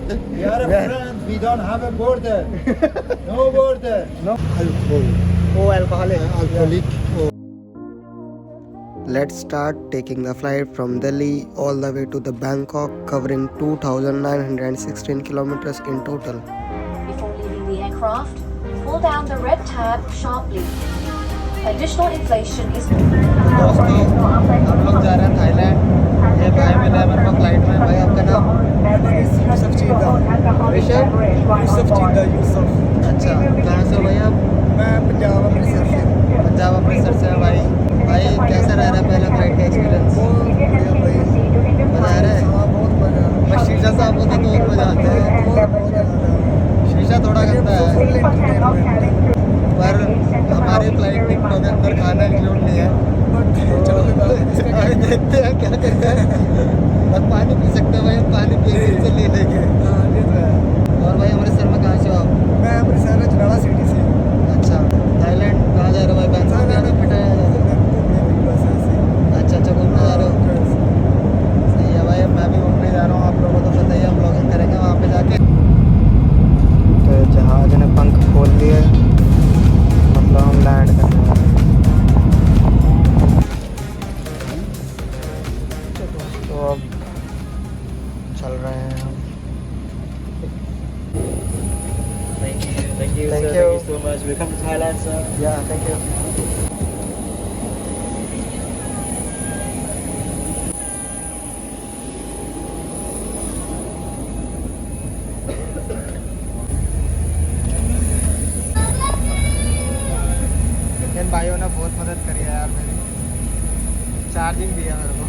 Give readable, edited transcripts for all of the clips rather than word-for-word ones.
We are a friend. We don't have a border. No border. No alcohol. Oh, alcoholic. Alcoholic. Let's start taking the flight from Delhi all the way to the Bangkok, covering 2,916 kilometers in total. Before leaving the aircraft, pull down the red tab sharply. Additional inflation is... दोस्तों हम लोग जा रहे हैं Thailand. ये भाई मिला है मेरे को फ्लाइट में। भाई आपका नाम? यूसुफ चीदा। ऋषभ? यूसुफ चीदा यूसुफ। अच्छा, कहाँ से हो भाई आप? मैं पंजाब अमृतसर से। पंजाब अमृतसर से है भाई। भाई कैसा रह रहा है पहला फ्लाइट का एक्सपीरियंस? बहुत बढ़िया भाई। मज़ा आ रहा है? हाँ बहुत मजा। बस शीशा साफ होता तो और मज़ा आता है। बहुत ज़्यादा। शीशा थोड़ा गंदा है, फुल एंटरटेनमेंट। पर हमारे फ्लाइट टिकटों के अंदर खाना इंक्लूड नहीं है। चलो अभी देखते हैं क्या करते हैं। बस पानी पी सकते हैं भाई, हम पानी पिएंगे से ले लेंगे। और भाई अमृतसर में कहाँ से हो आप? मैं अमृतसर में जलाला सिटी से। अच्छा, थाईलैंड कहाँ जा रहे हो भाई? बैंकॉक जाना फिटाया जा रहा है? अच्छा अच्छा, घूमने जा रहे हो? सही है भाई, मैं भी घूमने जा रहा हूँ। आप लोगों को तो पता ही है, हम ब्लॉगिंग करेंगे वहाँ पे जाके। तो जहाज ने पंख खोल दिए, मतलब हम लैंड करने वाले हैं। तो अब चल रहे हैं हम। Thank you, Thank sir. you. Thank you so much. Welcome to Thailand, sir. या थैंक यू। इन भाइयों ने बहुत मदद करी है यार मेरी, चार्जिंग दिया मेरे को।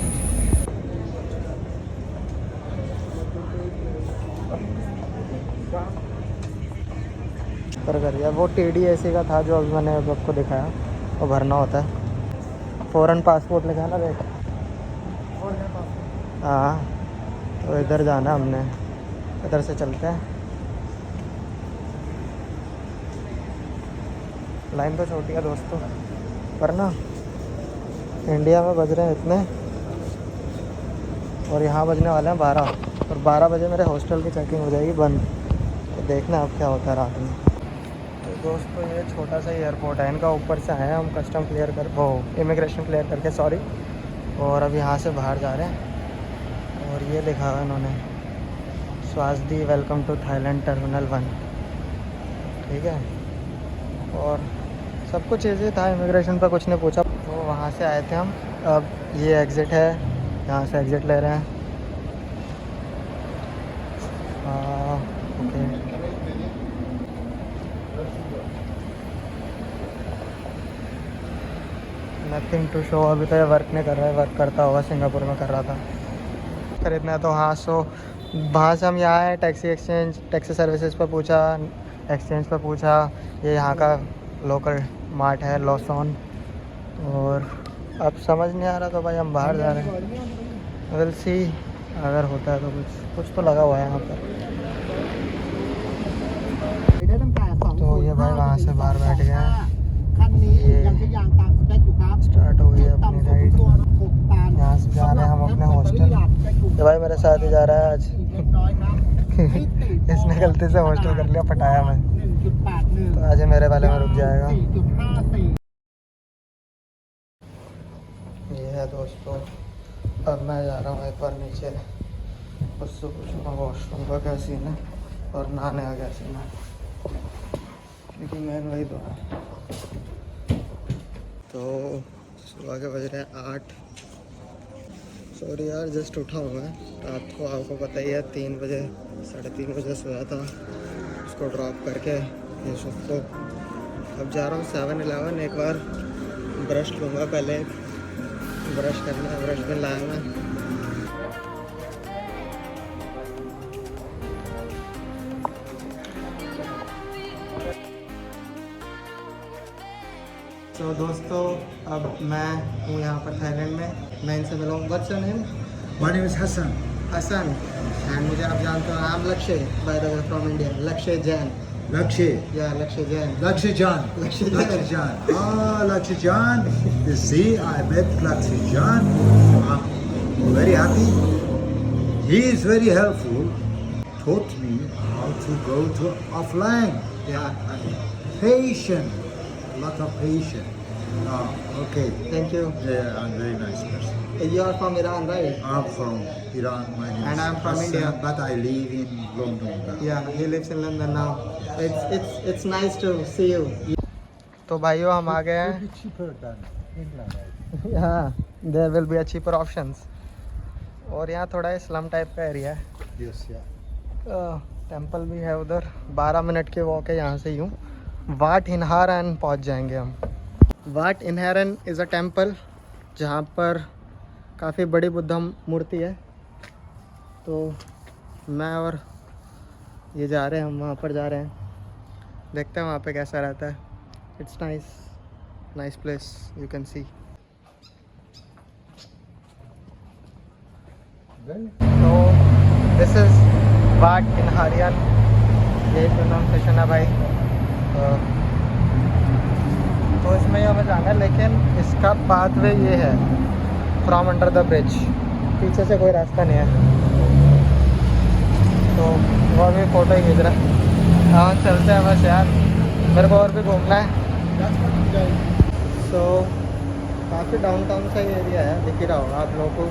पर कर दिया। वो TDSC का था जो अभी मैंने आपको दिखाया, वो भरना होता है। फ़ॉरेन पासपोर्ट लिखा है ना देख। हाँ, तो इधर जाना हमने, इधर से चलते हैं। लाइन तो छोटी है दोस्तों, पर ना इंडिया में बज रहे हैं इतने, और यहाँ बजने वाले हैं 12, और 12 बजे मेरे हॉस्टल की चेकिंग हो जाएगी बंद। तो देखना अब क्या होता है रात में। तो दोस्तों ये छोटा सा एयरपोर्ट है इनका, ऊपर से आए हम कस्टम क्लियर कर, वो इमिग्रेशन क्लियर करके, सॉरी। और अब यहाँ से बाहर जा रहे हैं, और ये लिखा हुआ इन्होंने, स्वाजदी वेलकम टू थाईलैंड टर्मिनल 1। ठीक है, और सब कुछ ईजी था, इमिग्रेशन पर कुछ नहीं पूछा। तो वहाँ से आए थे हम, अब ये एग्ज़िट है, यहाँ से एग्ज़िट ले रहे हैं। Okay, nothing to show. अभी तो ये वर्क नहीं कर रहा है, वर्क करता होगा, सिंगापुर में कर रहा था। खरीदना है तो हाँ, सो वहाँ से हम यहाँ आए, टैक्सी सर्विसेज पर पूछा, एक्सचेंज पर पूछा। ये यहाँ का लोकल मार्ट है, लॉसन। और अब समझ नहीं आ रहा, तो भाई हम बाहर जा रहे हैं। विल सी, अगर होता है तो कुछ तो लगा हुआ है यहाँ पर। तो ये भाई वहाँ से बाहर बैठ गए हैं। ये स्टार्ट हो गई है अपनी राइड। यहाँ से जा रहे हैं हम अपने हॉस्टल। ये भाई मेरे साथ ही जा रहा है आज। इसने गलती से हॉस्टल कर लिया, पटाया मैं, तो आज ये मेरे वाले में रुक जाएगा। ये है दोस्तों, अब मैं जा रहा हूँ एक बार नीचे, उससे पूछूँगा वॉशरूम का क्या सीन है और नहाने का क्या सीन है, क्योंकि मेन वही तो है। तो सुबह के बज रहे हैं 8। सॉरी यार, जस्ट उठा हूँ मैं। रात को आपको पता ही है 3 बजे 3:30 बजे सोया था, उसको ड्रॉप करके यूसुफ को। अब जा रहा हूँ 7-Eleven, एक बार ब्रश लूँगा, पहले ब्रश करना है, ब्रश में लाया मैं। तो दोस्तों अब मैं हूँ यहाँ पर थाईलैंड में, मैं इनसे मिला हूँ। What's your name? My name is Hassan. Hassan. And मुझे आप जानते हो, I am Lakshya, by the way from India, Lakshya Jain. Lakshya. या लक्ष्य Jain. Lakshya Jan. Lakshya Lakshya Jan. Ah, Lakshya Jan. You see, I met Lakshya Jan. I'm very happy. He is very helpful. taught me how to go to offline. Yeah, patient, a lot of patience. Okay. Thank you. Yeah, I'm very nice person. You are from Iran, right? I'm from Iran. My name And is I'm from Hassan, India. but I live in London now. Yeah, he lives in London now. It's nice to see you. तो भाइयों हम आ गए Should be cheaper than England, right? हैं. हाँ, there will be a cheaper options. और यहाँ थोड़ा slum type का एरिया है. Yes, yeah. टेंपल भी है उधर. 12 मिनट के वॉक है यहाँ से यूँ. वाट इनहारन पहुँच जाएंगे हम. वाट इनहारन इज़ अ टेंपल जहाँ पर काफ़ी बड़ी बुद्धा मूर्ति है. तो मैं और ये जा रहे हैं, हम वहाँ पर जा रहे हैं. देखते हैं वहाँ पे कैसा रहता है. It's nice place, you can see. तो दिस इज़ वाट इनहारियन, यही प्रोनाउंसिएशन है भाई. तो इसमें हमें जाना है, लेकिन इसका पाथवे ये है फ्रॉम अंडर द ब्रिज. पीछे से कोई रास्ता नहीं है. तो और भी फ़ोटो ही खींच रहा है. हाँ चलते हैं बस यार, मेरे को और भी घूमना है. सो काफ़ी डाउनटाउन सा एरिया है, दिख ही रहा होगा आप लोगों को.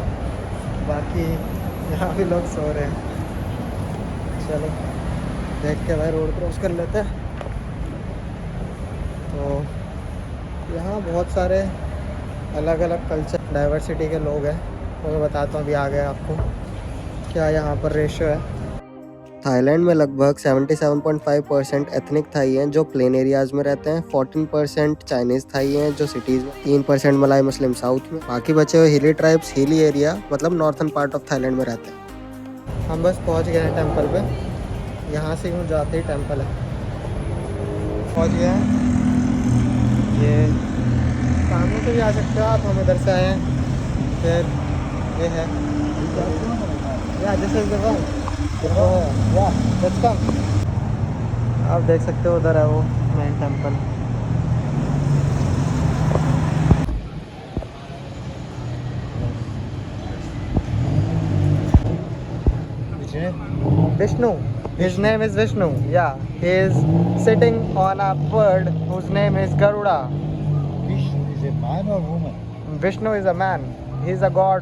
बाकी यहाँ भी लोग सो रहे हैं. चलो देख के भाई रोड क्रॉस कर लेते हैं. तो यहाँ बहुत सारे अलग अलग कल्चर डाइवर्सिटी के लोग हैं. तो मैं बताता हूँ अभी आ गए आपको क्या यहाँ पर रेशियो है. थाईलैंड में लगभग 77.5% एथनिक थाई हैं जो प्लेन एरियाज़ में रहते हैं. 14% चाइनीज़ थाई हैं जो सिटीज़ में. 3% मलाई मुस्लिम साउथ में. बाकी बचे हुए हिली ट्राइब्स हिली एरिया मतलब नॉर्थन पार्ट ऑफ थाईलैंड में रहते हैं. हम बस पहुंच गए हैं टेंपल पे. यहाँ से यूँ जाते ही टेंपल है. पहुंच गए हैं. ये सामने से भी आ सकते हो आप, हम इधर से आए हैं. फिर ये है या this is the one. Let's come. आप देख सकते हो उधर है वो main temple. Vishnu. His name is Vishnu. Yeah, he is sitting on a bird whose name is Garuda. Vishnu is a man or woman? Vishnu is a man. He is a god.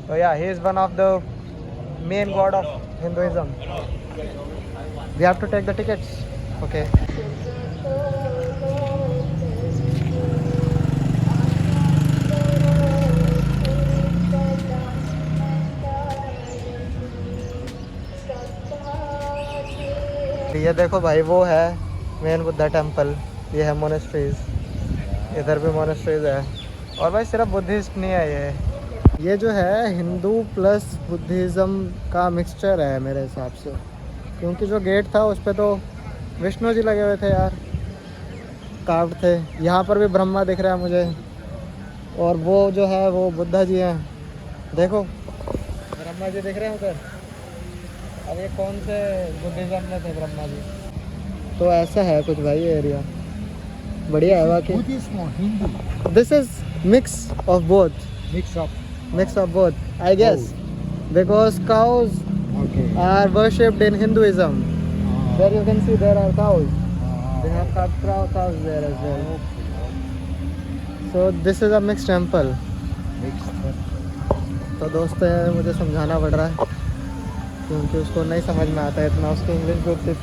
So yeah, he is one of the main god of Hinduism. We have to take the tickets. Okay. ये देखो भाई वो है main Buddha temple. ये है monasteries. इधर भी monasteries है. और भाई सिर्फ बुद्धिस्ट नहीं है ये जो है हिंदू प्लस बुद्धिज़्म का मिक्सचर है मेरे हिसाब से. क्योंकि जो गेट था उस पर तो विष्णु जी लगे हुए थे यार, कार्व थे. यहाँ पर भी ब्रह्मा दिख रहा है मुझे. और वो जो है वो बुद्धा जी हैं. देखो ब्रह्मा जी दिख रहे हैं उधर. अब ये कौन से बुद्धिज़्म में थे ब्रह्मा जी. तो ऐसा है कुछ भाई ये एरिया. बढ़िया है बाकी. Buddhism or Hindu? This is mix of both. Mix of both, I guess, because cows are worshipped in Hinduism. There you can see there are cows. They have cows there as well. So this is a mixed temple. तो दोस्त मुझे समझाना पड़ रहा है क्योंकि उसको नहीं समझ में आता है इतना. उसकी इंग्लिश भी उतनी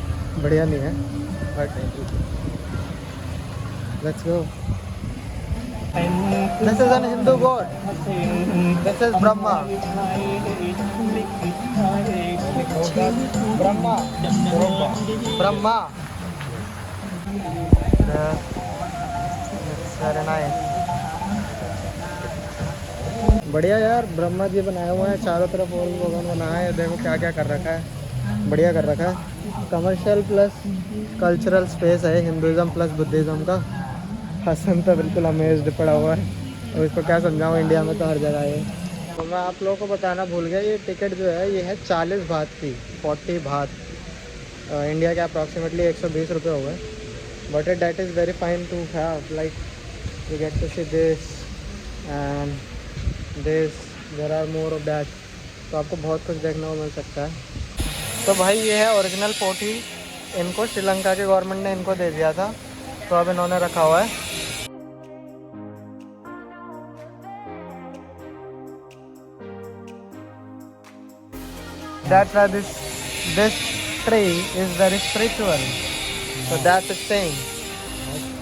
बढ़िया नहीं है. But let's go. This is an Hindu god. This is Brahma. Brahma. It's very nice. बढ़िया यार. ब्रह्मा जी बनाए हुए हैं चारों तरफ और भगवान बनाया है. देखो क्या क्या कर रखा है. बढ़िया कर रखा है. कमर्शियल प्लस कल्चरल स्पेस है हिंदुइज्म प्लस बुद्धिज़्म का. हसन तो बिल्कुल अमेज्ड पड़ा हुआ है. और इसको क्या समझाऊँ, इंडिया में तो हर जगह है. तो मैं आप लोगों को बताना भूल गया. ये टिकट जो है ये है 40 बात की. 40 बात इंडिया के अप्रॉक्सीमेटली 120 रुपये हो गए. But that is very fine to have. Like you get to see this and this. There are more of that. तो आपको बहुत कुछ देखने को मिल सकता है. तो भाई ये है ओरिजिनल पोथी, इनको श्रीलंका के गवर्नमेंट ने इनको दे दिया था, तो अब इन्होंने रखा हुआ है। That's why this tree is very spiritual. So that's the saying.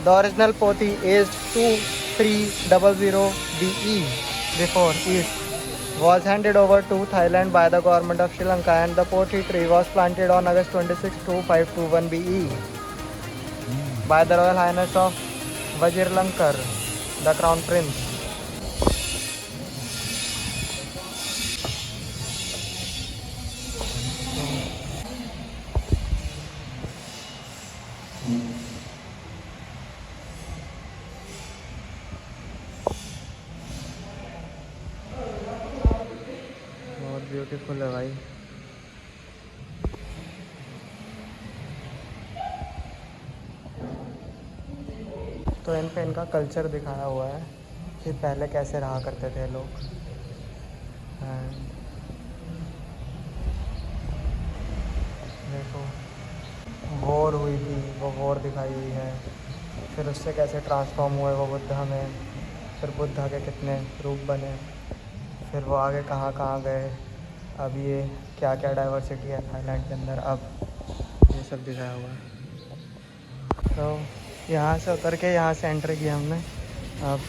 The original pothi aged 2300 BE before East was handed over to Thailand by the government of Sri Lanka, and the pothi tree was planted on August 26, 2521 BE by the Royal Highness of Vajiralongkar, the Crown Prince. बहुत beautiful है भाई। तो इन पे इनका culture दिखाया हुआ है कि पहले कैसे रहा करते थे लोग। देखो वॉर हुई थी, वो वॉर दिखाई हुई है, फिर उससे कैसे ट्रांसफॉर्म हुए वो बुद्धा में, फिर बुद्धा के कितने रूप बने, फिर वो आगे कहाँ कहाँ गए, अब ये क्या क्या डाइवर्सिटी है थाईलैंड के अंदर, अब ये सब दिखाया हुआ है। तो यहाँ से उतर के यहाँ से एंटर किया हमने। अब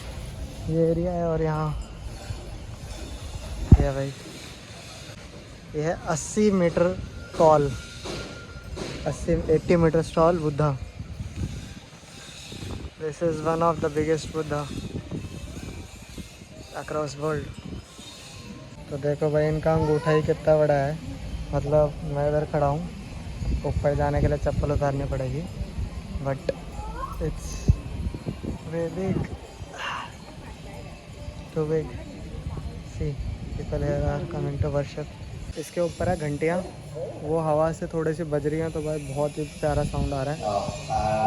ये एरिया है और यहाँ ये भाई ये है 80 metre tall, 80 metre tall Buddha. This is one of the biggest Buddha across world. तो देखो भाई इनका अंगूठा ही कितना बड़ा है, मतलब मैं इधर खड़ा हूँ, ऊपर जाने के लिए चप्पल उतारनी पड़ेगी, but it's very big, too big. See people are coming to worship. इसके ऊपर है घंटियाँ, वो हवा से थोड़ी सी बज रही हैं, तो भाई बहुत ही प्यारा साउंड आ रहा है।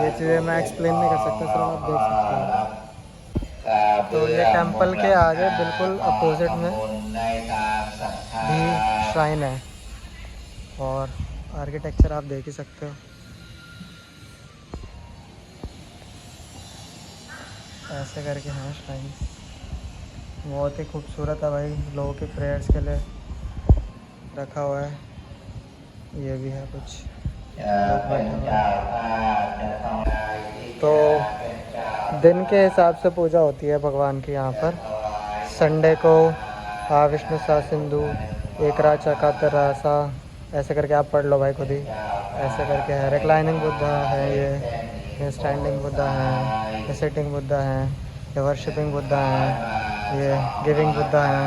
ये चीज़ें मैं एक्सप्लेन नहीं कर सकता, सिर्फ आप देख सकते हो। तो ये टेंपल के आगे बिल्कुल अपोजिट में भी श्राइन है, और आर्किटेक्चर आप देख ही सकते हो। ऐसे करके हैं श्राइन, बहुत ही खूबसूरत है भाई, लोगों के प्रेयर्स के लिए रखा हुआ है। ये भी है कुछ। तो दिन के हिसाब से पूजा होती है भगवान की यहाँ पर। संडे को विष्णु सा सिंधु एक राचा का तरासा, ऐसे करके आप पढ़ लो भाई खुद ही। ऐसे करके है रिक्लाइनिंग बुद्धा है, ये स्टैंडिंग बुद्धा है, ये सिटिंग बुद्धा है, ये वर्शिपिंग बुद्धा है, ये गिविंग बुद्धा है,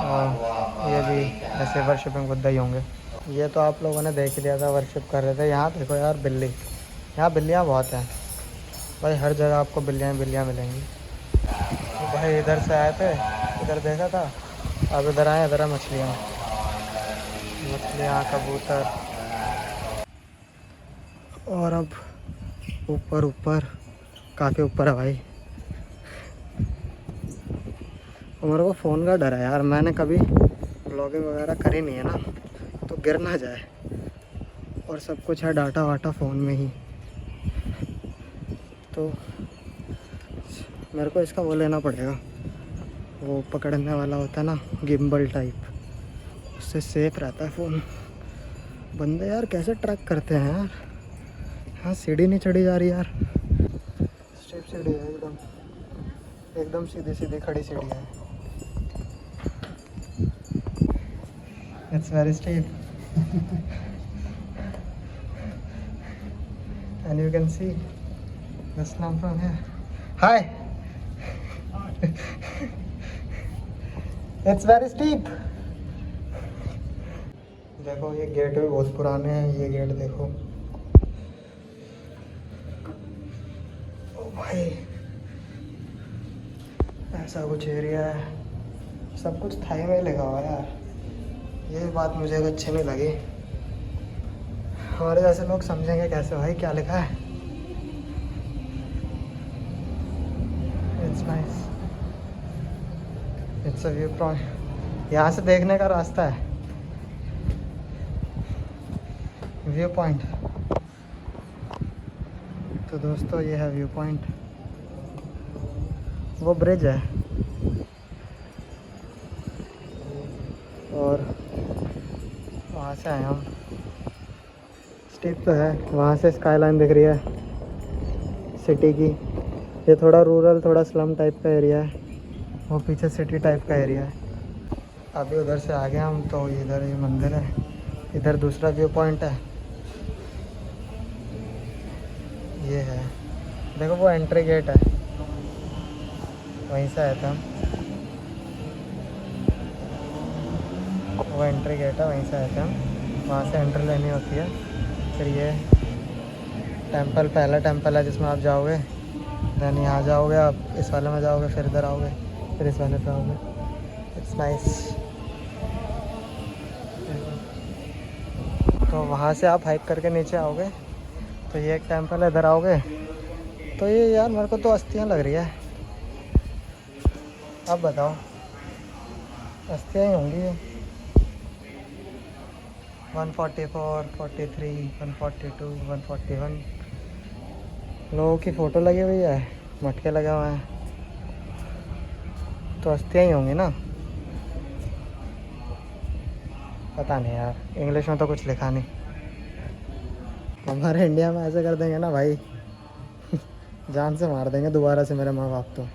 और ये भी ऐसे वर्शिपिंग बुद्धा ही होंगे। ये तो आप लोगों ने देख लिया था, वर्शिप कर रहे थे। यहाँ देखो यार बिल्ली, यहाँ बिल्लियाँ बहुत हैं भाई, हर जगह आपको बिल्लियाँ मिलेंगी। तो भाई इधर से आए थे, इधर देखा था, अब इधर आए, इधर है मछलियाँ, कबूतर, और अब ऊपर काफ़ी ऊपर है भाई। और मेरे को फ़ोन का डर है यार, मैंने कभी ब्लॉगिंग वगैरह करी नहीं है ना, तो गिर ना जाए, और सब कुछ है डाटा वाटा फ़ोन में ही, तो मेरे को इसका वो लेना पड़ेगा, वो पकड़ने वाला होता है ना, गिम्बल टाइप, उससे सेफ रहता है फ़ोन। बंदे यार कैसे ट्रैक करते हैं यार। हाँ सीढ़ी नहीं चढ़ी जा रही यार, स्टेप सीढ़ी है एकदम सीधी खड़ी सीढ़ी है। It's worry step and you can see the slum from here. Hi. It's very steep. देखो ये गेट भी बहुत पुराने हैं, ये गेट देखो। ओ भाई ऐसा कुछ एरिया है, सब कुछ थाई में लगा हुआ है यार। ये बात मुझे अच्छी नहीं लगी। हमारे जैसे लोग समझेंगे कैसे भाई क्या लिखा है। It's nice, it's a view point, यहाँ से देखने का रास्ता है। View point. तो दोस्तों ये है व्यू पॉइंट, वो ब्रिज है और वहाँ से आए हम। स्टीप तो है, वहाँ से स्काईलाइन दिख रही है सिटी की। ये थोड़ा रूरल, थोड़ा स्लम टाइप का एरिया है, वो पीछे सिटी टाइप का एरिया है। अभी उधर से आ गए हम, तो इधर ये मंदिर है, इधर दूसरा व्यू पॉइंट है। ये है, देखो वो एंट्री गेट है, वहीं से आए थे हम। वो एंट्री गेट है, वहीं से आए थे हम, वहाँ से एंट्री लेनी होती है। फिर ये टेंपल, पहला टेंपल है जिसमें आप जाओगे, देन यहाँ जाओगे, आप इस वाले में जाओगे, फिर इधर आओगे, फिर इस वाले पे आओगे। It's nice. तो वहाँ से आप हाइक करके नीचे आओगे, तो ये एक टेंपल है, इधर आओगे तो ये यार मेरे को तो अस्थियाँ लग रही है। अब बताओ, अस्थियाँ ही होंगी ये। 144, 43, 142, 141 लोगों की फ़ोटो लगी हुई है, मटके लगे हुए हैं, तो अस्थियाँ ही होंगी ना। पता नहीं यार, इंग्लिश में तो कुछ लिखा नहीं। हमारे इंडिया में ऐसे कर देंगे ना भाई, जान से मार देंगे दोबारा से मेरे माँ बाप। तो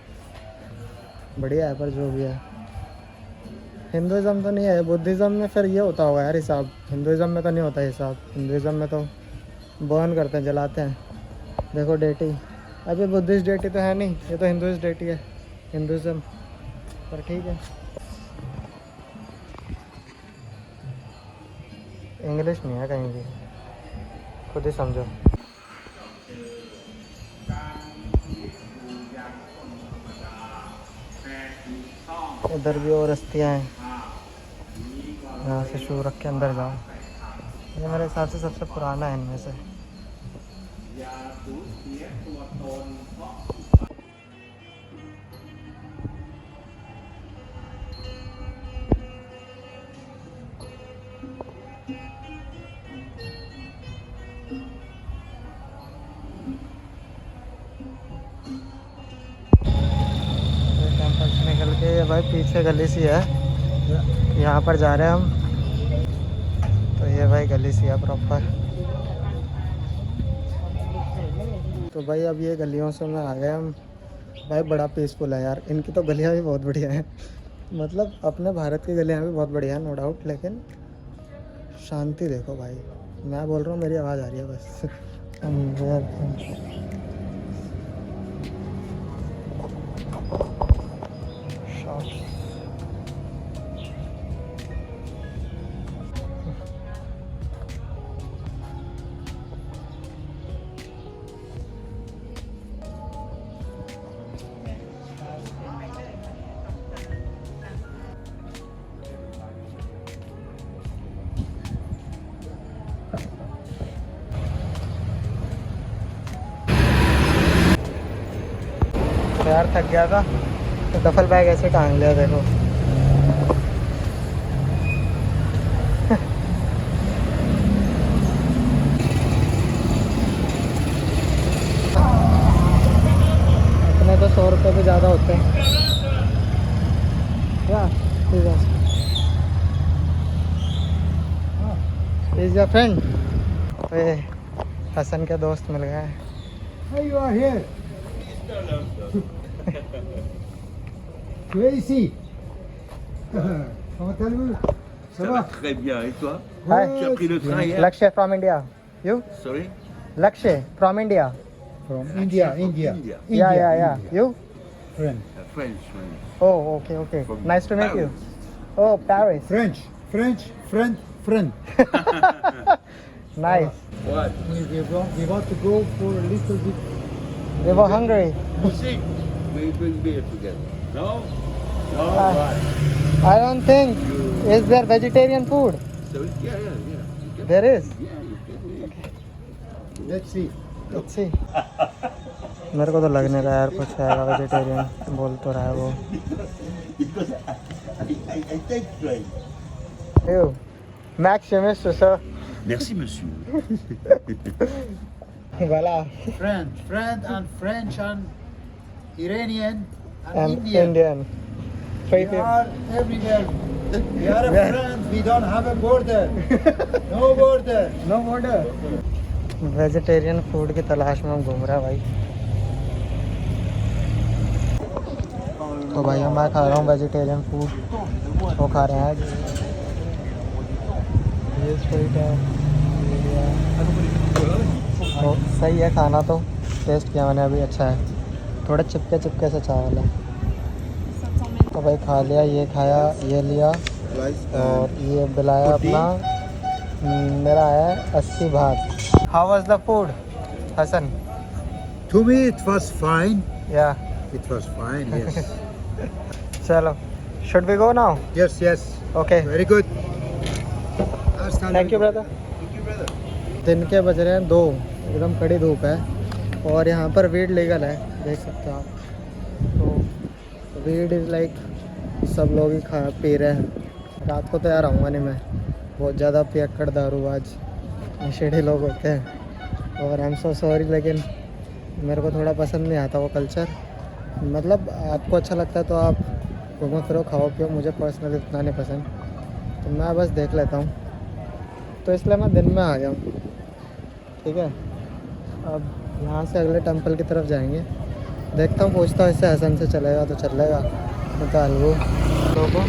बढ़िया है, पर जो भी है। हिंदुज़म तो नहीं है, बुद्धिज़्म में फिर ये होता होगा यार हिसाब। हिंदुज़म में तो नहीं होता हिसाब, हिंदुज़म में तो बर्न करते हैं, जलाते हैं। देखो डेटी, अभी बुद्धिस्ट डेटी तो है नहीं, ये तो हिंदुइस्ट डेटी है, हिंदुज़म। पर ठीक है, इंग्लिश नहीं है कहीं भी, खुद ही समझो। इधर भी और अस्थियाँ हैं, यहाँ से शू रख के अंदर जाओ। ये मेरे हिसाब से सबसे पुराना है इनमें से। टेम्पल से निकल के ये भाई पीछे गली सी है, यहाँ पर जा रहे हैं हम। तो ये भाई गली सी है प्रॉपर। तो भाई अब ये गलियों से में आ गए हम। भाई बड़ा पीसफुल है यार, इनकी तो गलियाँ भी बहुत बढ़िया हैं। मतलब अपने भारत की गलियाँ भी बहुत बढ़िया हैं नो डाउट, लेकिन शांति देखो भाई। मैं बोल रहा हूँ, मेरी आवाज़ आ रही है बस। यार थक गया था तो डफल बैग ऐसे टांग लिया, देखो। अपने तो 100 रुपये भी ज़्यादा होते हैं। क्या इज योर फ्रेंड? तो ये हसन के दोस्त मिल गए हैं। Hey, you are here. Crazy. Comment allez-vous? Ça va? Très bien, et toi? Hi. Tu as pris le train hier? Lakshay from India. You? Sorry? Lakshay from India. From India. Yeah. You? Friend. French, French. Oh, okay. From Nice to meet you. Paris. Oh, Paris. French. Friend. Nice. What? We want to go for a little bit. We were hungry. You see, we drink beer together. No? No? Uh, I don't think. Is there vegetarian food? So, yeah. You can, There is. yeah, you can eat. Let's see. Let's see. मेरे को तो लग नहीं रहा यार कुछ है vegetarian, बोल तो रहा है वो। Because I take train. Ew. Max, you missed, sir. Merci, monsieur. Voilà. Friend and French and Iranian and And Indian. Indian. Three We people. are everywhere. We are a friend. We don't have a border. No border. No border. Vegetarian food की तलाश में हम घूम रहे हैं भाई। तो भाई मैं खा रहा हूँ वेजिटेरियन फूड, वो खा रहे हैं आज। ये स्ट्रीट है, तो सही है खाना, तो टेस्ट किया मैंने अभी, अच्छा है। थोड़ा चिपके चिपके से चावल है। तो भाई खा लिया, ये खाया, ये लिया, और ये बिलाया अपना। मेरा है 80 भात। How was the food Hassan? To me it was fine. या It was fine, yes. चलो, should we go now? yes. Okay, Very good. Thank you brother. दिन के बज रहे हैं 2, एकदम कड़ी धूप है, और यहाँ पर वीड लीगल है, देख सकते हो आप। तो वीड इज़ लाइक सब लोग ही खा पी रहे हैं। रात को तो यार आऊँगा नहीं मैं, बहुत ज़्यादा पियक्कड़ दारूबाज नशेड़ी लोग होते हैं, और आई एम सो सॉरी, लेकिन मेरे को थोड़ा पसंद नहीं आता वो कल्चर। मतलब आपको अच्छा लगता है तो आप घूमो फिरो, खाओ पियो, मुझे पर्सनली इतना नहीं पसंद, तो मैं बस देख लेता हूँ, तो इसलिए मैं दिन में आ गया हूँ। ठीक है, अब यहाँ से अगले टेंपल की तरफ जाएंगे, देखता हूँ, पूछता हूँ इससे, हसन से चलेगा तो चलेगा, नहीं तो अलगू लोगों।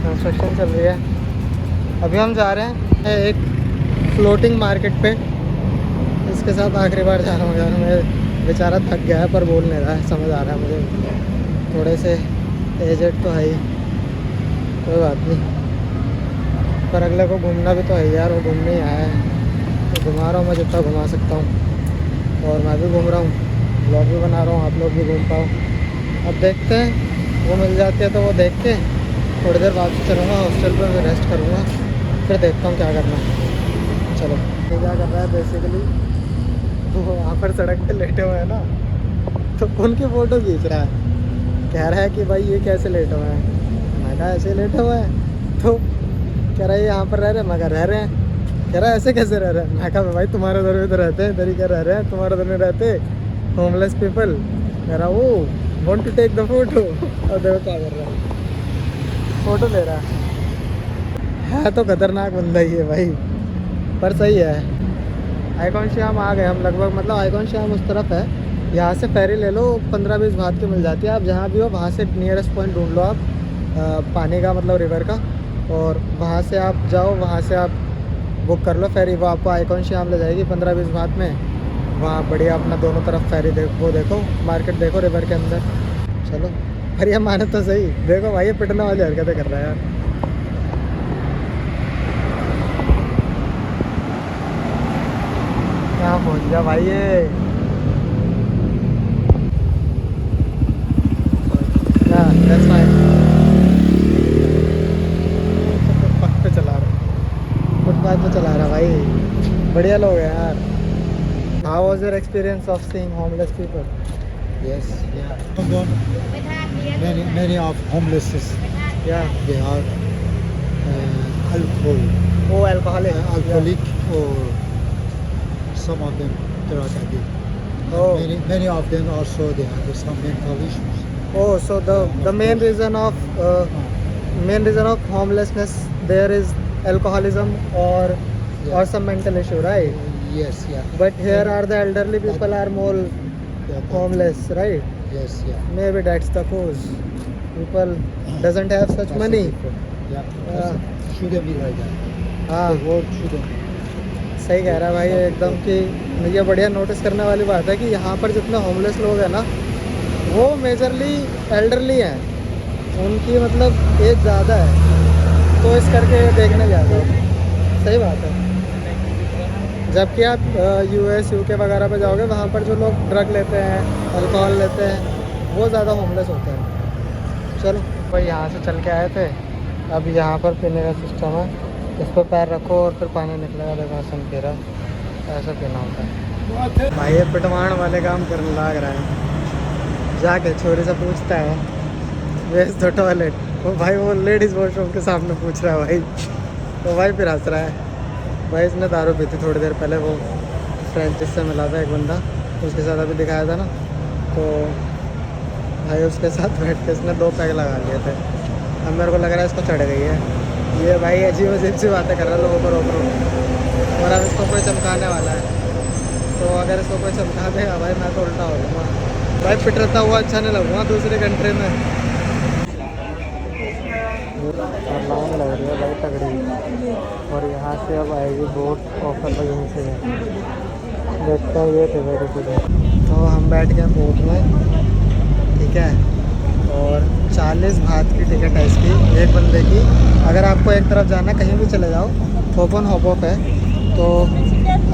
कंस्ट्रक्शन चल रही है। अभी हम जा रहे हैं एक फ्लोटिंग मार्केट पे, इसके साथ आखिरी बार जा रहा हूँ यार। मैं बेचारा थक गया है पर बोल नहीं रहा है, समझ आ रहा है मुझे, थोड़े से एजेड तो है ही, कोई बात नहीं, पर अगले को घूमना भी तो है यार, वो घूमने ही आया है, तो घुमा रहा हूँ मैं जितना घुमा सकता हूँ, और मैं भी घूम रहा हूँ, ब्लॉग भी बना रहा हूँ, आप लोग भी घूम पाओ। अब देखते हैं, वो मिल जाती है तो वो देख के थोड़ी देर वापस चलूँगा हॉस्टल पर, फिर रेस्ट करूँगा, फिर देखता हूँ क्या करना है। चलो, ये क्या कर रहा है बेसिकली, तो वहाँ पर सड़क पे लेटे हुए हैं ना, तो उनकी फ़ोटो खींच रहा है, कह रहा है कि भाई ये कैसे लेटे हुए हैं। मैं कहा ऐसे लेटे हुए हैं, तो कह रहा है यहाँ पर रह रहे हैं। मैं कहा रह रहे हैं। कह रहा है ऐसे कैसे रह रहे हैं। मैं कहा भाई तुम्हारे उधर भी तो रहते हैं, इधर ही क्या रह रहे हैं, तुम्हारे उधर नहीं रहते होमलेस पीपल। कह रहा वो want to take the photo, और देखो क्या कर रहा है, फ़ोटो ले रहा है तो खतरनाक बंदा ही है भाई, पर सही है। आइकॉन श्याम आ गए हम लगभग, मतलब आइकॉन श्याम उस तरफ है, यहाँ से फेरी ले लो, 15-20 भात की मिल जाती है। आप जहाँ भी हो वहाँ से नियरेस्ट पॉइंट ढूंढ लो आप, पानी का मतलब रिवर का, और वहाँ से आप जाओ, वहाँ से आप बुक कर लो फेरी, वो आपको आइकॉन श्याम ले जाएगी 15-20 भात में। वहाँ बढ़िया अपना दोनों तरफ फेरी वो देखो, मार्केट देखो रिवर के अंदर। चलो बढ़िया, माने तो सही। देखो भाई ये पिटने वाली हरकतें कर रहा है यार। कहाँ पहुँच गया भाई ये, that's fine। फुटपाथ पे चला रहा, फुटपाथ पे चला रहा भाई, बढ़िया लोग हैं यार। How was your experience of seeing homeless people? Yes, yeah. Many of homeless, Yeah. they are alcohol, Oh, alcoholic. alcoholic, or some of them drug addict. Oh. Many of them also they have some mental issues. Oh, so the main reason of homelessness there is alcoholism or some mental issue, right? Yes, yeah. But here are the elderly people are more Yeah, homeless, right? Yes, yeah. Maybe that's the cause. People doesn't have such That's money. the difference. Yeah. Yeah. Shouldn't be like that. हाँ, The world shouldn't be. सही कह रहा है भाई एकदम, कि ये बढ़िया नोटिस करने वाली बात है कि यहाँ पर जितने होमलेस लोग हैं ना, वो मेजरली एल्डरली हैं, उनकी मतलब एज ज़्यादा है, तो इस करके देखने जाते हैं। सही बात है। जबकि आप US UK वगैरह पे जाओगे, वहाँ पर जो लोग ड्रग लेते हैं, अल्कोहल लेते हैं, वो ज़्यादा होमलेस होते हैं। चलो भाई यहाँ से चल के आए थे, अब यहाँ पर पीने का सिस्टम है, इस पर पैर रखो और फिर पानी निकलेगा। देखो हसन पी रहा है, ऐसा पीना होता है। भाई ये पिटवाण वाले काम करने लग रहा है। जाके छोरी से पूछता है वेयर्स द टॉयलेट, वो भाई वो लेडीज़ वॉशरूम के सामने पूछ रहा है भाई। तो भाई फिर हंस रहा है। भाई इसने दारू पी थी थोड़ी देर पहले, वो फ्रेंच से मिला था एक बंदा, उसके साथ अभी दिखाया था ना, तो भाई उसके साथ बैठ के इसने 2 पैग लगा लिए थे। अब मेरे को लग रहा है इसको चढ़ गई है। ये भाई अजीब अजीब सी बातें कर रहा है लोगों पर ऊपर, और अब इसको कोई चमकाने वाला है। तो अगर इसको कोई चमका देगा भाई मैं तो उल्टा हो जाऊँगा भाई, पिटरता हुआ अच्छा नहीं लगूँगा दूसरी कंट्री में। लाइन लग रही है भाई तगड़ी, और यहाँ से अब आएगी बोट ऑफर पर, यहीं से देखते हैं। ये थे मेरे कुछ, तो हम बैठ गए बोट में, ठीक है। और 40 बात की टिकट है इसकी एक बंदे की। अगर आपको एक तरफ जाना कहीं भी चले जाओ, हॉप ऑन हॉप ऑफ है, तो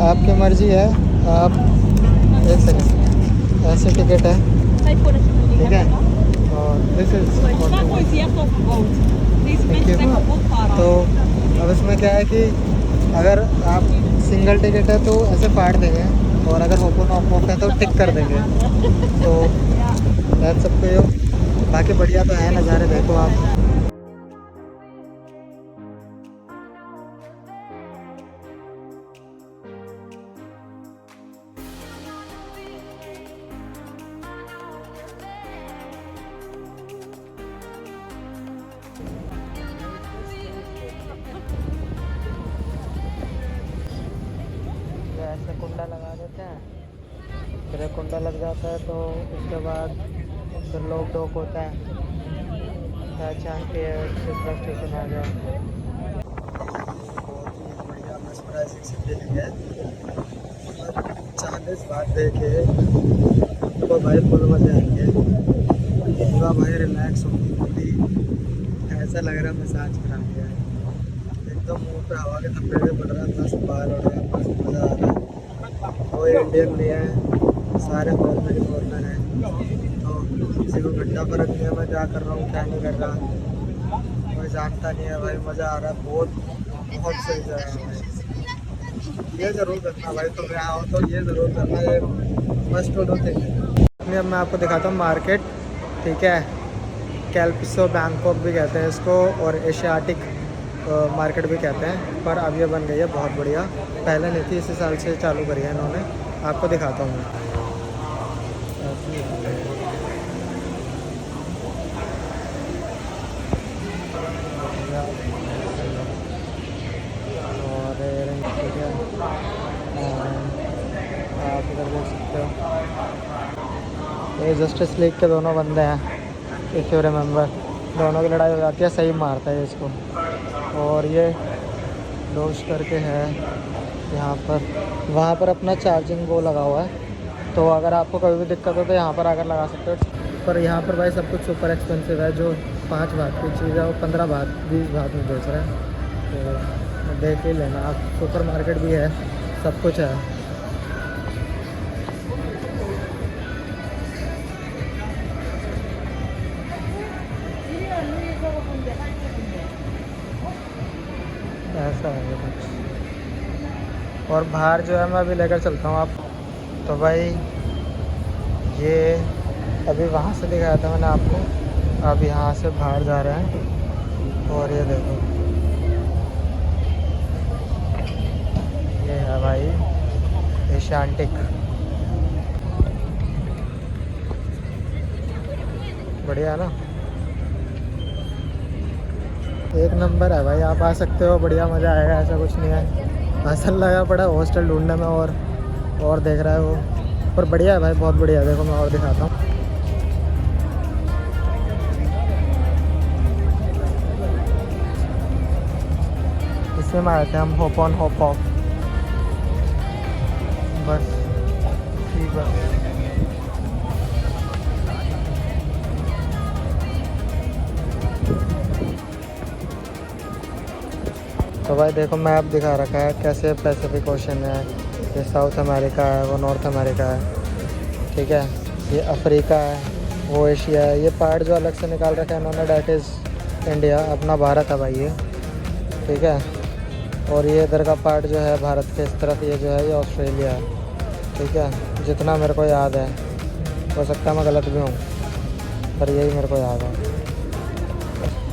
आपकी मर्ज़ी है। आप एक सेकंड, ऐसे टिकट है, ठीक है। और दिस इज थैंक यू। तो अब इसमें क्या है कि अगर आप सिंगल टिकट है तो ऐसे फाड़ देंगे, और अगर हॉप ऑन हॉप ऑफ है तो टिक कर देंगे। तो दैट्स सब पे। बाकी बढ़िया तो है, नज़ारे देखो आप। ऐसे कुंडा लगा देते हैं, फिर एक कुंडा लग जाता है, तो उसके बाद फिर लोग डॉक होता है, क्या चाह के दूसरा स्टेशन आ जाए। बढ़िया मस्पराइजिंग से फीलिंग है। 40 बात देखे तो भाई फुल मज़े आएंगे, पूरा भाई रिलैक्स होगी पूरी, ऐसा लग रहा है मसाज करा दिया है एकदम। मुँह पे हवा के थप्पे भी पड़ रहा है, मस्त बाल हो रहा है, मस्त मज़ा आ रहा है। कोई इंडियन नहीं है, सारे फॉरनर फॉरनर हैं, तो किसी को घंटा फर्क नहीं है मैं क्या कर रहा हूँ क्या नहीं कर रहा, कोई जानता नहीं है भाई। मज़ा आ रहा है, बहुत सही जगह है। ये ज़रूर करना भाई, तुम यहाँ आओ तो ये ज़रूर करना, ये मस्ट टू डू थिंग। अब मैं आपको दिखाता हूँ मार्केट, ठीक है। कैलपिसो बैंकॉक भी कहते हैं इसको, और एशियाटिक मार्केट भी कहते हैं, पर अब ये बन गई है बहुत बढ़िया। पहले नहीं थी, इसी साल से चालू करी है इन्होंने। आपको दिखाता हूँ मैं। और आप इधर देख सकते हो, ये जस्टिस लीग के दोनों बंदे हैं, इफ़ यू रिमेंबर। दोनों की लड़ाई हो जाती है, सही मारता है इसको। और ये डोज करके है यहाँ पर, वहाँ पर अपना चार्जिंग वो लगा हुआ है, तो अगर आपको कभी भी दिक्कत हो तो यहाँ पर आकर लगा सकते हो। पर यहाँ पर भाई सब कुछ सुपर एक्सपेंसिव है, जो 5 बात की चीज़ है वो 15 बात 20 बात में बेच रहे हैं, तो देख ही लेना आप। सुपर मार्केट भी है, सब कुछ है। ऐसा है कुछ। और बाहर जो है मैं अभी लेकर चलता हूँ आप। तो भाई ये अभी वहाँ से दिखाया था मैंने आपको, अब यहाँ से बाहर जा रहे हैं। और ये देखो, ये है भाई एशियाटिक, बढ़िया है ना, एक नंबर है भाई। आप आ सकते हो, बढ़िया मज़ा आएगा, ऐसा कुछ नहीं है। हसन लगा पड़ा हॉस्टल ढूंढने में, और देख रहा है वो, पर बढ़िया है भाई, बहुत बढ़िया है। देखो मैं और दिखाता हूँ। इसमें में आए थे हम, हॉप ऑन हॉप ऑफ, बस ठीक है। तो भाई देखो मैप दिखा रखा है कैसे पैसिफिक ओशन है, ये साउथ अमेरिका है, वो नॉर्थ अमेरिका है, ठीक है। ये अफ्रीका है, वो एशिया है। ये पार्ट जो अलग से निकाल रखा है इन्होंने, डैट इज़ इंडिया, अपना भारत है भाई ये, ठीक है। और ये इधर का पार्ट जो है भारत के इस तरफ, ये जो है ये ऑस्ट्रेलिया है, ठीक है, जितना मेरे को याद है, हो सकता है मैं गलत भी हूँ, पर यही मेरे को याद है।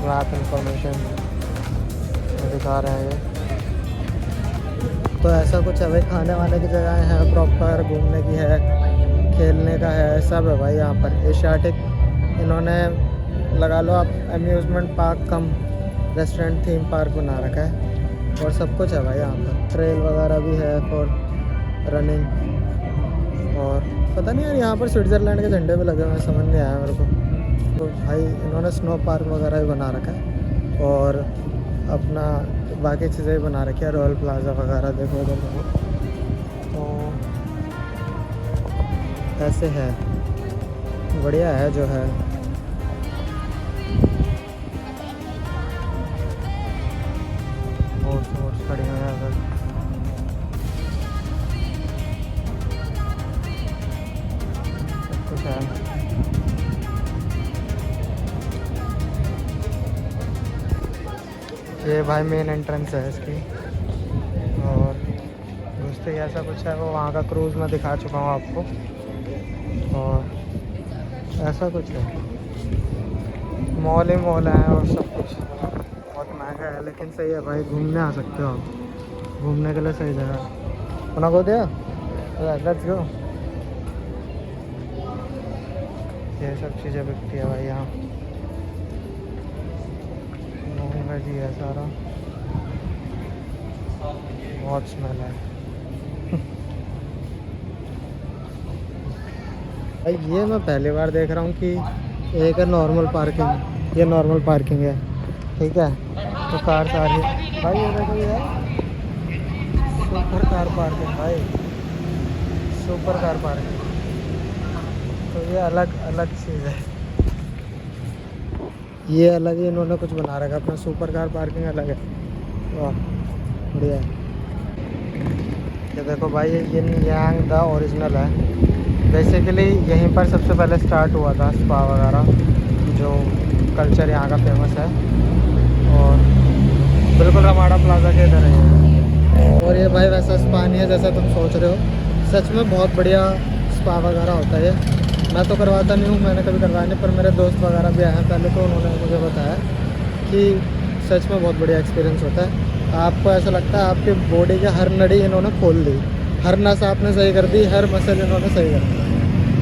मैप इंफॉर्मेशन दिखा रहे हैं ये। तो ऐसा कुछ है भाई, खाने वाने की जगह है प्रॉपर, घूमने की है, खेलने का है, सब है भाई यहाँ पर। एशियाटिक इन्होंने लगा लो आप amusement park cum restaurant theme park बना रखा है, और सब कुछ है भाई यहाँ पर। ट्रेल वगैरह भी है फॉर रनिंग, और पता नहीं यार यहाँ पर स्विट्ज़रलैंड के झंडे भी लगे हुए हैं, समझ नहीं आया मेरे को। तो भाई इन्होंने स्नो पार्क वगैरह भी बना रखा है, और अपना बाकी चीज़ें भी बना रखी है, रॉयल प्लाजा वगैरह देखो उधर देखो। तो ऐसे है, बढ़िया है जो है। बोट्स खड़ी हुई हैं अगर, सब कुछ है। ये भाई मेन एंट्रेंस है इसकी, और घुसते ही ऐसा कुछ है, वो वहाँ का क्रूज़ मैं दिखा चुका हूँ आपको। और ऐसा कुछ है, मॉल ही मॉल है और सब कुछ बहुत महंगा है, लेकिन सही है भाई, घूमने आ सकते हो आप, घूमने के लिए सही जगह। अपना को दिया लेट्स गो। ये सब चीज़ें बिकती है भाई यहाँ, जी है सारा, बहुत स्मेल है। भाई ये मैं पहली बार देख रहा हूँ कि एक है नॉर्मल पार्किंग, ये नॉर्मल पार्किंग है, ठीक है। तो कार सारी भाई ये देखो, ये है सुपर कार पार्किंग भाई, सुपर कार पार्किंग। तो ये अलग अलग चीज़ है, ये अलग ही इन्होंने कुछ बना रखा अपना, सुपर कार पार्किंग अलग है। वाह बढ़िया है। ये देखो भाई, ये यिन यांग द ओरिजिनल है। बेसिकली यहीं पर सबसे पहले स्टार्ट हुआ था स्पा वगैरह, जो कल्चर यहाँ का फेमस है, और बिल्कुल रमाडा प्लाजा के इधर है। और ये भाई वैसा स्पा नहीं है जैसा तुम सोच रहे हो, सच में बहुत बढ़िया स्पा वगैरह होता है। मैं तो करवाता नहीं हूँ, मैंने कभी करवाया नहीं, पर मेरे दोस्त वगैरह भी आए हैं पहले, तो उन्होंने मुझे बताया कि सच में बहुत बढ़िया एक्सपीरियंस होता है। आपको ऐसा लगता है आपकी बॉडी के हर नड़ी इन्होंने खोल दी, हर नस आपने सही कर दी, हर मसल इन्होंने सही कर दी।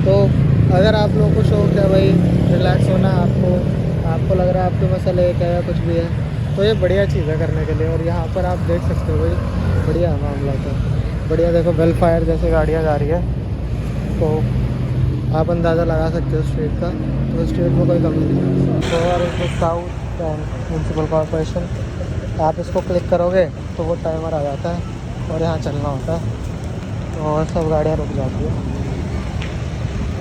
तो अगर आप लोगों को शौक है भाई रिलैक्स होना, आपको लग रहा है आपके मसल एक है या कुछ भी है, तो ये बढ़िया चीज़ है करने के लिए। और यहाँ पर आप देख सकते हो भाई, बढ़िया मामला तो बढ़िया। देखो वेल फायर जैसे गाड़ियाँ जा रही है, तो आप अंदाज़ा लगा सकते हो स्ट्रीट का, तो स्ट्रीट में कोई कमी नहीं है। तो और साउथ म्यूनसिपल कॉर्पोरेशन, आप इसको क्लिक करोगे तो वो टाइमर आ जाता है, और यहाँ चलना होता है, और सब गाड़ियाँ रुक जाती है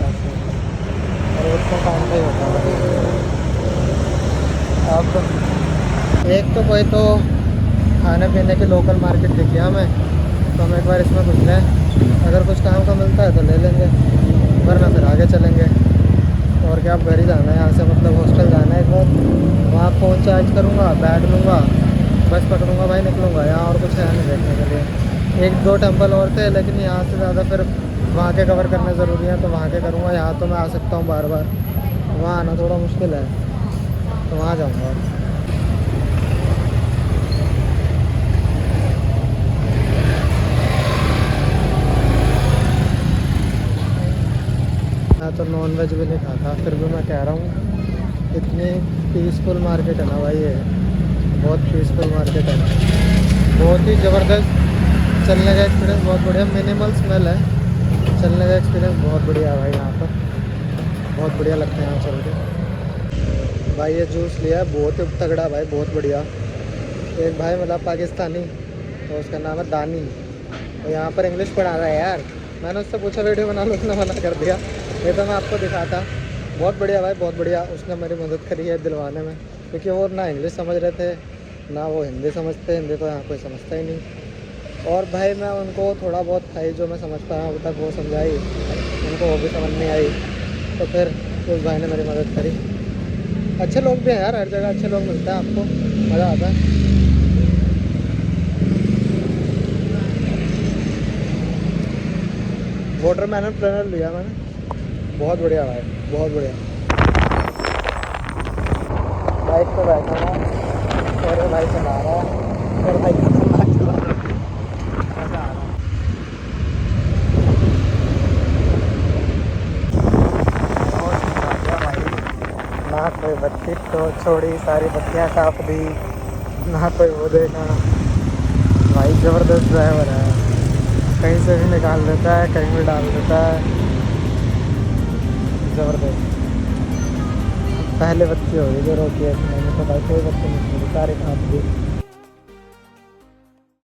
ऐसे, और एक तो टाइम का ही होता है। अब एक तो कोई तो खाने पीने की लोकल मार्केट दिख गया हमें, तो हम एक बार इसमें घुस लें, अगर कुछ काम का मिलता है तो ले लेंगे, वरना फिर आगे चलेंगे। और क्या, अब घर ही जाना है यहाँ से, मतलब हॉस्टल जाना है एक बार, वहाँ फ़ोन चार्ज करूँगा, बैग लूँगा, बस पकड़ूँगा भाई, निकलूँगा। यहाँ और कुछ है नहीं देखने के लिए, एक दो टेंपल और थे, लेकिन यहाँ से ज़्यादा फिर वहाँ के कवर करने ज़रूरी है, तो वहाँ के करूँगा। यहाँ तो मैं आ सकता हूँ बार बार, वहाँ आना थोड़ा मुश्किल है, तो वहाँ जाऊँगा। मैं तो नॉन वेज भी नहीं खाता, फिर भी मैं कह रहा हूँ, इतनी पीसफुल मार्केट है ना भाई, ये बहुत पीसफुल मार्केट है, बहुत ही ज़बरदस्त। चलने का एक्सपीरियंस बहुत बढ़िया, मिनिमल स्मेल है, चलने का एक्सपीरियंस बहुत बढ़िया है भाई यहाँ पर, बहुत बढ़िया लगता है यहाँ चल के। भाई ये जूस लिया है, बहुत ही तगड़ा भाई, बहुत बढ़िया। एक भाई मिला पाकिस्तानी, तो उसका नाम है दानी, तो यहाँ पर इंग्लिश पढ़ा रहा है यार। मैंने उससे पूछा वीडियो बना लो, उसने मना कर दिया, ये तो मैं आपको दिखाता। बहुत बढ़िया भाई, बहुत बढ़िया, उसने मेरी मदद करी है दिलवाने में, क्योंकि वो ना इंग्लिश समझ रहे थे ना वो हिंदी समझते, हिंदी तो यहाँ कोई समझता ही नहीं। और भाई मैं उनको थोड़ा बहुत खाई जो मैं समझ पाया अभी तक, वो समझाई, उनको वो भी समझ नहीं आई, तो फिर उस भाई ने मेरी मदद करी। अच्छे लोग भी हैं यार, हर जगह अच्छे लोग मिलते हैं, आपको मज़ा आता है। वाटरमेलन प्लानर लिया मैंने, बहुत बढ़िया भाई, बहुत बढ़िया। बाइक पे बैठा हूँ और भाई चला रहा है और भाई खतरनाक चला रहा है, मज़ा आ रहा है। बहुत मज़ा आ गया भाई, ना कोई बत्ती तो छोड़ी, सारी बत्तियाँ काट दी, ना कोई वो देखा। भाई ज़बरदस्त ड्राइवर है, कहीं से भी निकाल देता है, कहीं भी डाल देता है, ज़बरदस्त। पहले बत्ती हो गई जो रोकी है, मैंने तो भाई कोई बत्ती नहीं छोड़ी, सारी काट दी।